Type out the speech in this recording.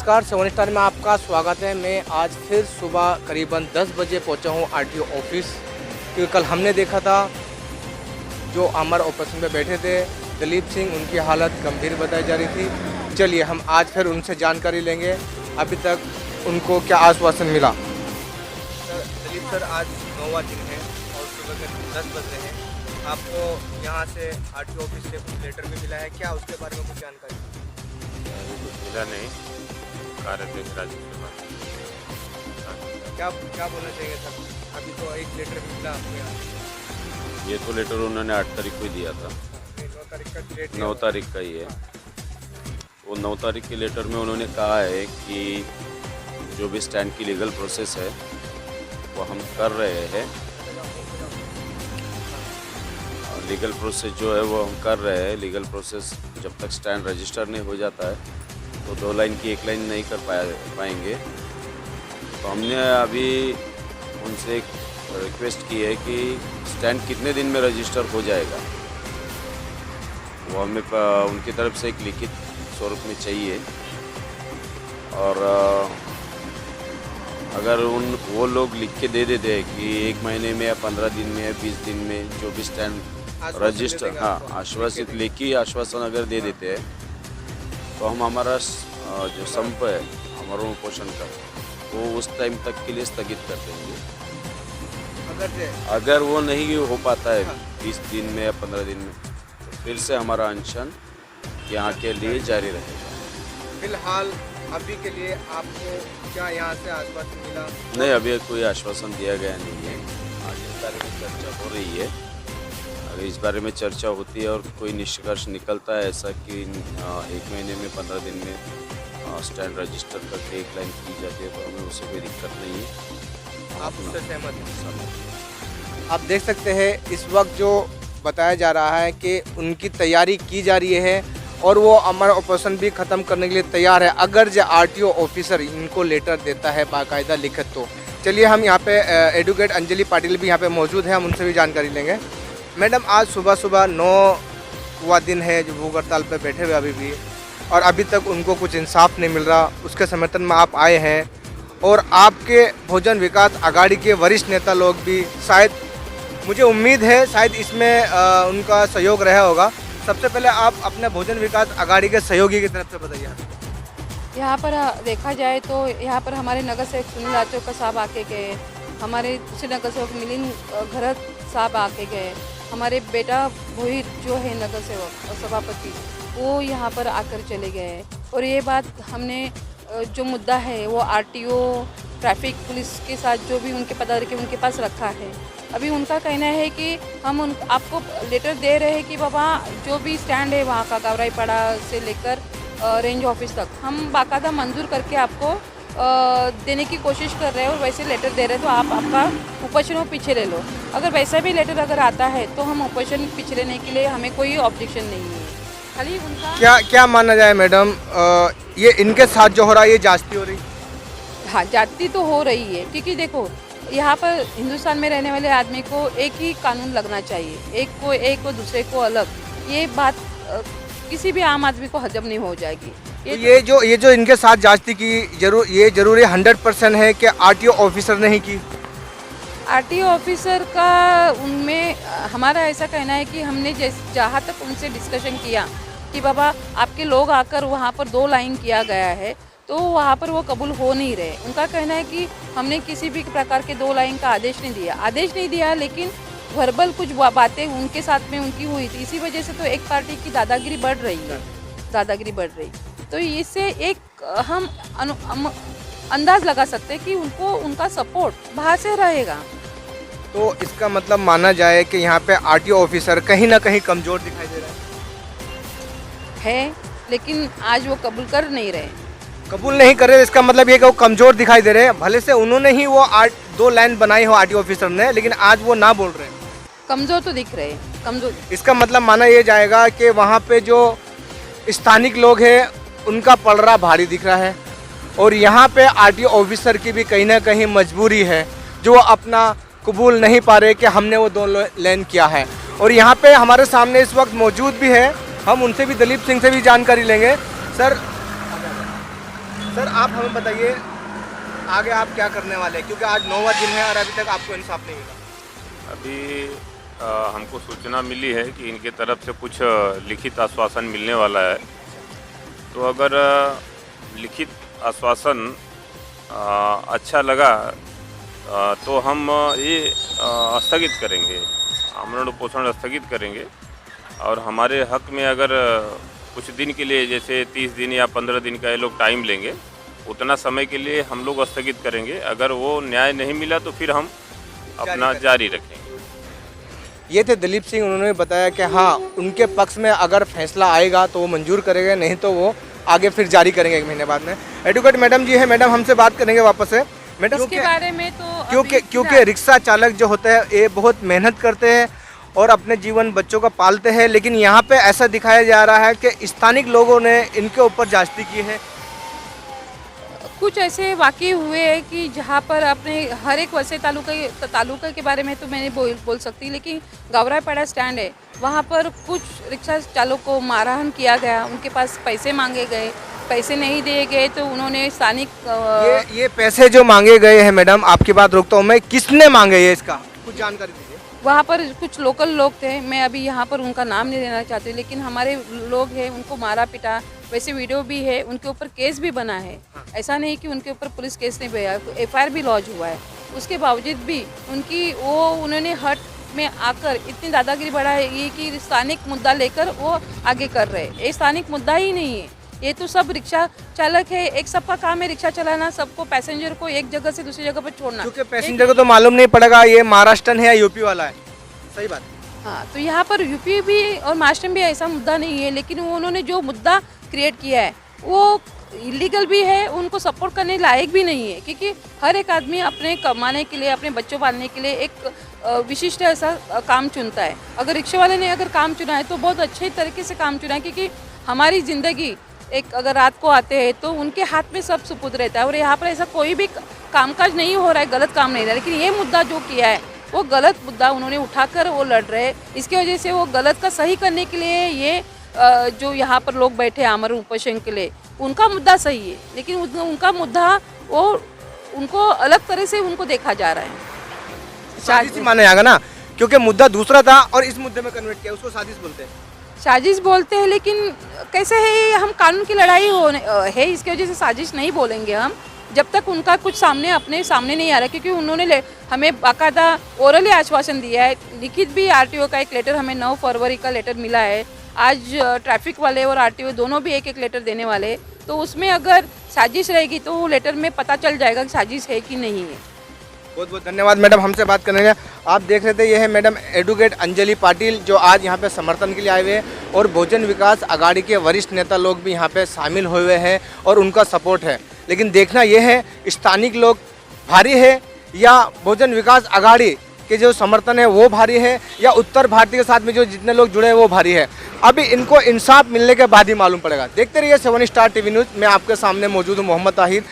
नमस्कार, 7 स्टार में आपका स्वागत है। मैं आज फिर सुबह करीबन 10 बजे पहुंचा हूं आरटीओ ऑफिस, क्योंकि कल हमने देखा था जो हमारे ऑपरेशन में बैठे थे दलीप सिंह, उनकी हालत गंभीर बताई जा रही थी। चलिए हम आज फिर उनसे जानकारी लेंगे अभी तक उनको क्या आश्वासन मिला। दलीप सर, आज 9वां दिन है और सुबह के 10 बज रहे हैं। आपको यहाँ से आरटीओ ऑफिस से कुछ लेटर भी मिला है क्या, उसके बारे में कुछ जानकारी? कुछ मिला नहीं, कार्याध्यक्ष राजीव के पास। क्या बोलना चाहिए सर? अभी तो एक लेटर भी मिला आपको यहाँ। ये तो लेटर उन्होंने 8 तारीख को ही दिया था। 9 तारीख का डेट 9 तारीख का ही है। वो 9 तारीख के लेटर में उन्होंने कहा है कि जो भी स्टैंड की लीगल प्रोसेस है वो हम कर रहे हैं। लीगल प्रोसेस जो है वो हम कर रहे हैं। लीगल प्रोसेस जब तक स्टैंड रजिस्टर नहीं हो जाता है तो 2 लाइन की 1 लाइन नहीं कर पाएंगे। तो हमने अभी उनसे एक रिक्वेस्ट की है कि स्टैंड कितने दिन में रजिस्टर हो जाएगा, वो हमें उनकी तरफ से एक लिखित स्वरूप में चाहिए। और अगर वो लोग लिख के दे देते हैं कि 1 महीने में या 15 दिन में या 20 दिन में जो भी स्टैंड रजिस्टर, आश्वासित लेखी आश्वासन अगर दे देते हैं तो हम हमारा जो संप है हमारा पोषण का वो उस टाइम तक के लिए स्थगित कर देंगे। अगर वो नहीं हो पाता है 20 दिन में या 15 दिन में तो फिर से हमारा अनशन यहाँ के लिए जारी रहेगा। फिलहाल अभी के लिए आपको क्या यहाँ से आश्वासन मिला? नहीं, अभी कोई आश्वासन दिया गया नहीं है। आज इस बारे में चर्चा हो रही है। अगर इस बारे में चर्चा होती है और कोई निष्कर्ष निकलता है ऐसा कि 1 महीने में 15 दिन में स्टैंड रजिस्टर करके 1 लाइन की जाती है तो हमें उससे कोई दिक्कत नहीं है। आप उससे सहमत हैं? आप देख सकते हैं इस वक्त जो बताया जा रहा है कि उनकी तैयारी की जा रही है और वो हमारा ऑपरेशन भी ख़त्म करने के लिए तैयार है अगर जो आरटीओ ऑफिसर इनको लेटर देता है बाकायदा लिखित। तो चलिए हम यहाँ पे एडवोकेट अंजलि पाटिल भी यहाँ पे मौजूद है, हम उनसे भी जानकारी लेंगे। मैडम, आज सुबह 9वां दिन है जो भूख हड़ताल पर बैठे हुए अभी भी, और अभी तक उनको कुछ इंसाफ नहीं मिल रहा। उसके समर्थन में आप आए हैं और आपके बहुजन विकास आघाड़ी के वरिष्ठ नेता लोग भी, शायद मुझे उम्मीद है शायद इसमें उनका सहयोग रहा होगा। सबसे पहले आप अपने बहुजन विकास आघाड़ी के सहयोगी की तरफ से बताइए। यहाँ पर देखा जाए तो यहाँ पर हमारे नगर सेवक सुनील आचोकर साहब आके गए, हमारे दूसरे नगर सेवक मिलिंद घरत साहब आके गए, हमारे बेटा मोहित जो है नगर सेवक और सभापति वो यहाँ पर आकर चले गए। और ये बात हमने जो मुद्दा है वो आरटीओ ट्रैफिक पुलिस के साथ जो भी उनके पदाधिकारी उनके पास रखा है। अभी उनका कहना है कि हम आपको लेटर दे रहे हैं कि बाबा जो भी स्टैंड है वहाँ का गावराईपाड़ा से लेकर रेंज ऑफिस तक हम बाकायदा मंजूर करके आपको देने की कोशिश कर रहे हैं और वैसे लेटर दे रहे हैं तो आप आपका ऑपरेशन पीछे ले लो। अगर वैसा भी लेटर अगर आता है तो हम ऑपरेशन पीछे लेने के लिए हमें कोई ऑब्जेक्शन नहीं है। खाली उनका क्या माना जाए मैडम, ये इनके साथ जो हो रहा है ये जाती हो रही? हाँ, जाती तो हो रही है, क्योंकि देखो यहाँ पर हिंदुस्तान में रहने वाले आदमी को एक ही कानून लगना चाहिए, एक को एक और दूसरे को अलग। ये बात किसी भी आम आदमी को हजम नहीं हो जाएगी। ये जो इनके साथ जांचती की जरूरी 100% है कि आरटीओ ऑफिसर ने ही की? आरटीओ ऑफिसर का उनमें हमारा ऐसा कहना है कि हमने जहाँ तक उनसे डिस्कशन किया कि बाबा आपके लोग आकर वहाँ पर 2 लाइन किया गया है तो वहाँ पर वो कबूल हो नहीं रहे। उनका कहना है कि हमने किसी भी प्रकार के 2 लाइन का आदेश नहीं दिया, लेकिन वर्बल कुछ बातें उनके साथ में उनकी हुई थी। इसी वजह से तो एक पार्टी की दादागिरी बढ़ रही। तो इससे एक हम अंदाज लगा सकते हैं कि उनको उनका सपोर्ट बाहर से रहेगा। तो इसका मतलब माना जाए कि यहाँ पे आरटीओ ऑफिसर कहीं ना कहीं कमज़ोर दिखाई दे रहा है, लेकिन आज वो कबूल नहीं कर रहे। इसका मतलब ये कि वो कमज़ोर दिखाई दे रहे हैं। भले से उन्होंने ही वो 2 लाइन बनाई हो आरटीओ ऑफिसर ने, लेकिन आज वो ना बोल रहे हैं। कमज़ोर तो दिख रहे हैं, कमज़ोर। इसका मतलब माना ये जाएगा कि वहाँ पे जो स्थानिक लोग हैं उनका पलड़ा भारी दिख रहा है और यहाँ पे आरटीओ ऑफिसर की भी कहीं ना कहीं मजबूरी है जो अपना कबूल नहीं पा रहे कि हमने वो 2 लाइन किया है। और यहाँ पे हमारे सामने इस वक्त मौजूद भी है, हम उनसे भी, दलीप सिंह से भी जानकारी लेंगे। सर, सर आप हमें बताइए आगे आप क्या करने वाले हैं, क्योंकि आज 9वां दिन है और अभी तक आपको इंसाफ नहीं मिला। अभी हमको सूचना मिली है कि इनके तरफ से कुछ लिखित आश्वासन मिलने वाला है। तो अगर लिखित आश्वासन अच्छा लगा तो हम ये स्थगित करेंगे, आमरण उपोषण स्थगित करेंगे। और हमारे हक में अगर कुछ दिन के लिए, जैसे 30 दिन या 15 दिन का ये लोग टाइम लेंगे, उतना समय के लिए हम लोग स्थगित करेंगे। अगर वो न्याय नहीं मिला तो फिर हम अपना जारी रखेंगे। ये थे दिलीप सिंह, उन्होंने बताया कि हाँ उनके पक्ष में अगर फैसला आएगा तो वो मंजूर करेंगे, नहीं तो वो आगे फिर जारी करेंगे 1 महीने बाद में। एडवोकेट मैडम जी है, मैडम हमसे बात करेंगे वापस से। मैडम इसके बारे में तो क्योंकि रिक्शा चालक जो होते हैं ये बहुत मेहनत करते हैं और अपने जीवन बच्चों का पालते हैं, लेकिन यहाँ पे ऐसा दिखाया जा रहा है कि स्थानिक लोगों ने इनके ऊपर जास्ती की है। कुछ ऐसे वाक़ये हुए हैं कि जहाँ पर अपने हर एक वैसे तालुका के बारे में तो मैंने बोल सकती, लेकिन गौरापाड़ा स्टैंड है, वहाँ पर कुछ रिक्शा चालकों को मारहान किया गया, उनके पास पैसे मांगे गए, पैसे नहीं दिए गए तो उन्होंने स्थानिक ये पैसे जो मांगे गए हैं मैडम, आपकी बात रोकता हूँ मैं, किसने मांगे ये, इसका कुछ जानकारी दीजिए। वहाँ पर कुछ लोकल लोग थे, मैं अभी यहाँ पर उनका नाम नहीं लेना चाहती, लेकिन हमारे लोग हैं, उनको मारा पिटा, वैसे वीडियो भी है, उनके ऊपर केस भी बना है। ऐसा नहीं कि उनके ऊपर पुलिस केस नहीं बना, FIR भी लॉन्च हुआ है। उसके बावजूद भी उन्होंने हट में आकर इतनी दादागिरी बढ़ा है ये कि स्थानिक मुद्दा लेकर वो आगे कर रहे हैं। ये स्थानिक मुद्दा ही नहीं है, ये तो सब रिक्शा चालक है, एक सबका काम है रिक्शा चलाना, सबको पैसेंजर को एक जगह से दूसरी जगह पर छोड़ना। क्योंकि पैसेंजर को तो मालूम नहीं पड़ेगा ये महाराष्ट्र है या यूपी वाला है। सही बात। हाँ, तो यहाँ पर यूपी भी और महाराष्ट्र में भी ऐसा मुद्दा नहीं है, लेकिन उन्होंने जो मुद्दा क्रिएट किया है वो इलीगल भी है, उनको सपोर्ट करने लायक भी नहीं है, क्योंकि हर एक आदमी अपने कमाने के लिए, अपने बच्चों पालने के लिए एक विशिष्ट ऐसा काम चुनता है। अगर रिक्शे वाले ने अगर काम चुना है तो बहुत अच्छे तरीके से काम चुना है, क्योंकि हमारी ज़िंदगी एक अगर रात को आते हैं तो उनके हाथ में सब सुपुर्द रहता है और यहाँ पर ऐसा कोई भी कामकाज नहीं हो रहा है, गलत काम नहीं रहा है। लेकिन ये मुद्दा जो किया है वो गलत मुद्दा उन्होंने उठाकर वो लड़ रहे हैं, इसकी वजह से वो गलत का सही करने के लिए ये जो यहाँ पर लोग बैठे आमरण उपोषण के लिए, उनका मुद्दा सही है, लेकिन उनका मुद्दा वो उनको अलग तरह से उनको देखा जा रहा है। साजिश ही माना जाएगा ना, क्योंकि मुद्दा दूसरा था और इस मुद्दे में कन्वर्ट किया, उसको साजिश बोलते हैं। साजिश बोलते हैं, लेकिन कैसे है ये, हम कानून की लड़ाई है, इसकी वजह से साजिश नहीं बोलेंगे हम जब तक उनका कुछ अपने सामने नहीं आ रहा, क्योंकि उन्होंने हमें बाकायदा ओरली आश्वासन दिया है। लिखित भी RTO का एक लेटर हमें 9 फरवरी का लेटर मिला है। आज ट्रैफिक वाले और RTO दोनों भी एक लेटर देने वाले, तो उसमें अगर साजिश रहेगी तो वो लेटर में पता चल जाएगा कि साजिश है कि नहीं है। बहुत बहुत धन्यवाद मैडम हमसे बात करने के लिए। आप देख रहे थे ये है मैडम एडवोकेट अंजलि पाटिल, जो आज यहाँ पे समर्थन के लिए आए हुए हैं, और बहुजन विकास आघाड़ी के वरिष्ठ नेता लोग भी यहाँ पे शामिल हुए हुए हैं और उनका सपोर्ट है। लेकिन देखना यह है स्थानिक लोग भारी है या बहुजन विकास आघाड़ी के जो समर्थन है वो भारी है, या उत्तर भारतीय के साथ में जो जितने लोग जुड़े हैं वो भारी है। अभी इनको इंसाफ मिलने के बाद ही मालूम पड़ेगा। देखते रहिए 7 स्टार TV न्यूज़। मैं आपके सामने मौजूद हूँ मोहम्मद ताहिर।